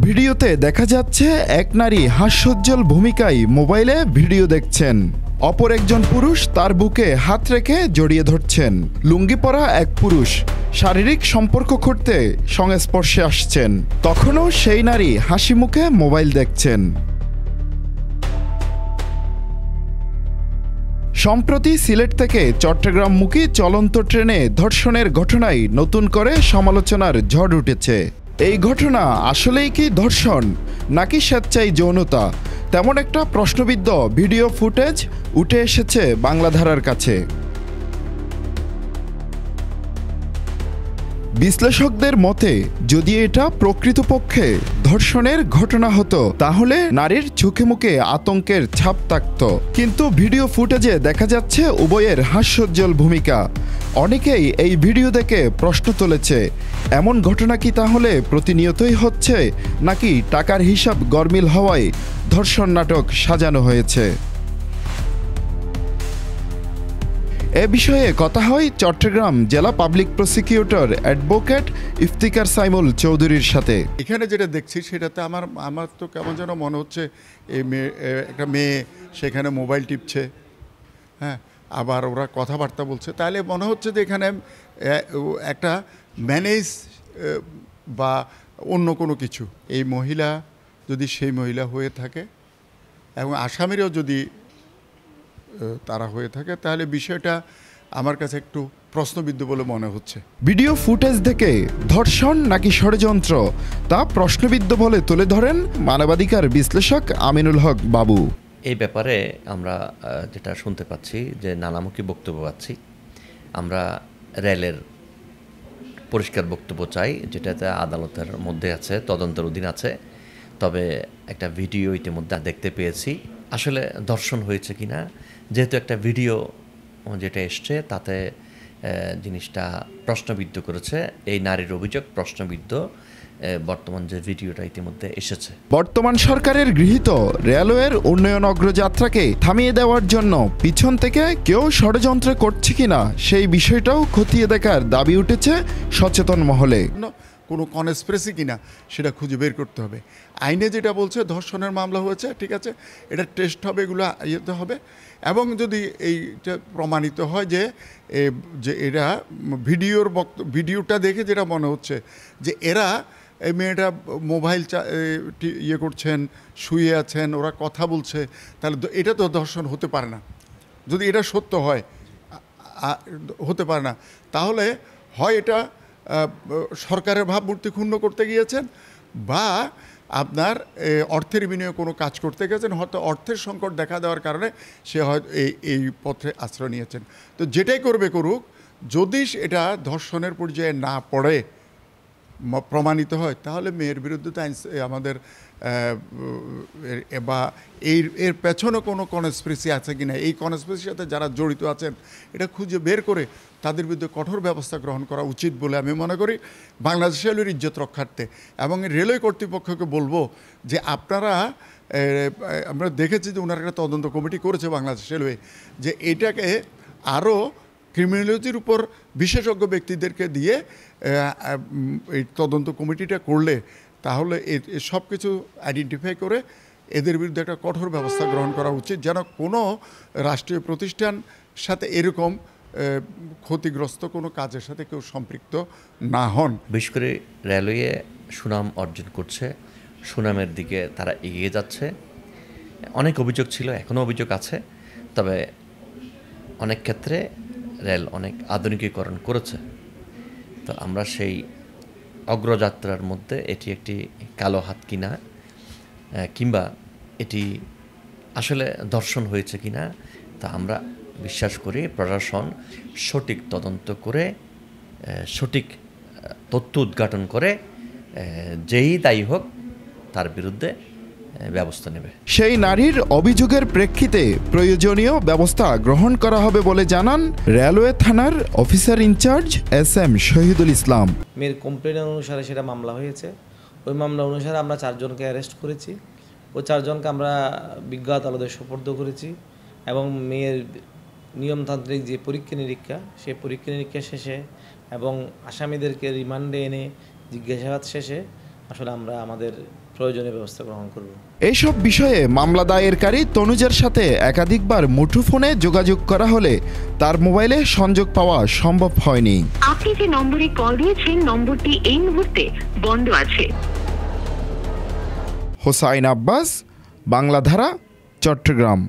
ভিডিওতে দেখা যাচ্ছে এক নারী হাস্যোজ্জ্বল ভূমিকায় মোবাইলে ভিডিও দেখছেন। অপর একজন পুরুষ তার বুকে হাত রেখে জড়িয়ে ধরছেন। লুঙ্গি পরা এক পুরুষ শারীরিক সম্পর্ক করতে সংস্পর্শে আসছেন। তখনও সেই নারী হাসি মুখে মোবাইল দেখছেন। সম্প্রতি সিলেট থেকে চট্টগ্রামমুখী চলন্ত ট্রেনে ধর্ষণের ঘটনায় নতুন করে সমালোচনার ঝড় উঠেছে। এই ঘটনা আসলেই কি ধর্ষণ নাকি স্বেচ্ছায় যৌনতা, তেমন একটা প্রশ্নবিদ্ধ ভিডিও ফুটেজ উঠে এসেছে বাংলাধারার কাছে। বিশ্লেষকদের মতে যদি এটা প্রকৃতপক্ষে ধর্ষণের ঘটনা হতো তাহলে নারীর চোখে মুখে আতঙ্কের ছাপ থাকত, কিন্তু ভিডিও ফুটেজে দেখা যাচ্ছে উভয়ের হাস্যোজ্জ্বল ভূমিকা। অনেকেই এই ভিডিও দেখে প্রশ্ন তুলেছে, এমন ঘটনা কি তাহলে প্রতিনিয়তই হচ্ছে, নাকি টাকার হিসাব গরমিল হওয়ায় ধর্ষণ নাটক সাজানো হয়েছে? এ বিষয়ে কথা হয় চট্টগ্রাম জেলা public prosecutor advocate Iftikhar Saimul চৌধুরীর সাথে। এখানে যেটা দেখছি সেটাতে আমার তো কেমন যেন মনে হচ্ছে একটা মেয়ে সেখানে মোবাইল টিপছে, হ্যাঁ, আবার ওরা কথাবার্তা বলছে। তাহলে মনে হচ্ছে যে এখানে একটা ম্যানেজ বা অন্য কোনো কিছু। এই মহিলা যদি সেই মহিলা হয়ে থাকে এবং আসামিরও যদি তারা হয়ে থাকে, তাহলে বিষয়টা আমার কাছে একটু প্রশ্নবিদ্ধ বলে মনে হচ্ছে। ভিডিও ফুটেজ থেকে ধর্ষণ নাকি ষড়যন্ত্র তা প্রশ্নবিদ্ধ বলে তুলে ধরেন মানবাধিকার বিশ্লেষক আমিনুল হক বাবু। এই ব্যাপারে আমরা যেটা শুনতে পাচ্ছি যে নানামুখী বক্তব্য পাচ্ছি। আমরা রেলের পরিষ্কার বক্তব্য চাই, যেটাতে আদালতের মধ্যে আছে, তদন্তের অধীন আছে। তবে একটা ভিডিও ইতিমধ্যে দেখতে পেয়েছি, আসলে ধর্ষণ হয়েছে কিনা, যেহেতু একটা ভিডিও যেটা এসছে তাতে জিনিসটা প্রশ্নবিদ্ধ করেছে। এই নারীর অভিযোগ প্রশ্নবিদ্ধ বর্তমান যে ভিডিওটা ইতিমধ্যে এসেছে। বর্তমান সরকারের গৃহীত রেলওয়ের উন্নয়ন অগ্রযাত্রাকে থামিয়ে দেওয়ার জন্য পিছন থেকে কেউ ষড়যন্ত্র করছে কিনা সেই বিষয়টাও খতিয়ে দেখার দাবি উঠেছে সচেতন মহলে। কোনো কনস্পিরেসি কিনা সেটা খুঁজে বের করতে হবে। আইনে যেটা বলছে ধর্ষণের মামলা হয়েছে, ঠিক আছে, এটা টেস্ট হবে, এগুলো ইয়েতে হবে। এবং যদি এইটা প্রমাণিত হয় যে এরা ভিডিওটা দেখে যেটা মনে হচ্ছে যে এরা এই মেয়েটা মোবাইল ইয়ে করছেন, শুয়ে আছেন, ওরা কথা বলছে, তাহলে এটা তো ধর্ষণ হতে পারে না। যদি এটা সত্য হয়, হতে পারে না, তাহলে হয় এটা সরকারের ভাবমূর্তি ক্ষুণ্ণ করতে গিয়েছেন, বা আপনার অর্থের বিনিয়োগে কোনো কাজ করতে গেছেন, হয়তো অর্থের সংকট দেখা দেওয়ার কারণে সে হয়তো এই পথে আশ্রয় নিয়েছেন। তো যেটাই করুক, যদি এটা ধর্ষণের পর্যায়ে না পড়ে প্রমাণিত হয়, তাহলে মেয়ের বিরুদ্ধে তো আমাদের বা এর পেছনে কোনো কনস্পিরেসি আছে কিনা, এই কনস্পিরেসির সাথে যারা জড়িত আছেন এটা খুঁজে বের করে তাদের বিরুদ্ধে কঠোর ব্যবস্থা গ্রহণ করা উচিত বলে আমি মনে করি, বাংলাদেশ রেলওয়ের ইজ্জত রক্ষার্থে। এবং রেলওয়ে কর্তৃপক্ষকে বলবো যে আমরা দেখেছি যে ওনারা একটা তদন্ত কমিটি করেছে বাংলাদেশ রেলওয়ে, যে এটাকে আরও ক্রিমিনোলজির উপর বিশেষজ্ঞ ব্যক্তিদেরকে দিয়ে এই তদন্ত কমিটিটা করলে তাহলে সব কিছু আইডেন্টিফাই করে এদের বিরুদ্ধে একটা কঠোর ব্যবস্থা গ্রহণ করা উচিত, যেন কোনো রাষ্ট্রীয় প্রতিষ্ঠান সাথে এরকম ক্ষতিগ্রস্ত কোনো কাজের সাথে কেউ সম্পৃক্ত না হন। বিশেষ করে রেলওয়ে সুনাম অর্জন করছে, সুনামের দিকে তারা এগিয়ে যাচ্ছে। অনেক অভিযোগ ছিল, এখনও অভিযোগ আছে, তবে অনেক ক্ষেত্রে রেল অনেক আধুনিকীকরণ করেছে। তো আমরা সেই অগ্রযাত্রার মধ্যে এটি একটি কালো হাত কিনা, কিংবা এটি আসলে ধর্ষণ হয়েছে কিনা, তা আমরা বিশ্বাস করি প্রশাসন সঠিক তদন্ত করে সঠিক তথ্য উদ্ঘাটন করে যেই দায়ী হোক তার বিরুদ্ধে ব্যবস্থা নেবে। সেই নারীর অভিযোগের প্রেক্ষিতে প্রয়োজনীয় ব্যবস্থা গ্রহণ করা হবে বলে জানান রেলওয়ে থানার officer in charge SM Shahidul Islam. মেয়ের কমপ্লেন অনুসারে সেটা মামলা হয়েছে। ওই মামলা অনুসারে আমরা 4 জনকে অ্যারেস্ট করেছি। ওই 4 জনকে আমরা বিজ্ঞ আদালতে সোপর্দ করেছি এবং মেয়ের নিয়মতান্ত্রিক যে পরীক্ষা নিরীক্ষা, সেই পরীক্ষা নিরীক্ষা শেষে এবং আসামিদেরকে রিমান্ডে এনে জিজ্ঞাসাবাদ শেষে আসলে আমরা আমাদের প্রয়োজনীয় ব্যবস্থা গ্রহণ করব। এইসব বিষয়ে মামলা দায়েরকারী তনুজার সাথে একাধিকবার মুঠোফোনে যোগাযোগ করা হলে তার মোবাইলে সংযোগ পাওয়া সম্ভব হয়নি। আপনি যে নম্বরে কল দিয়েছেন নম্বরটি এই মুহূর্তে বন্ধ আছে। হোসাইন আব্বাস, বাংলাধারা, চট্টগ্রাম।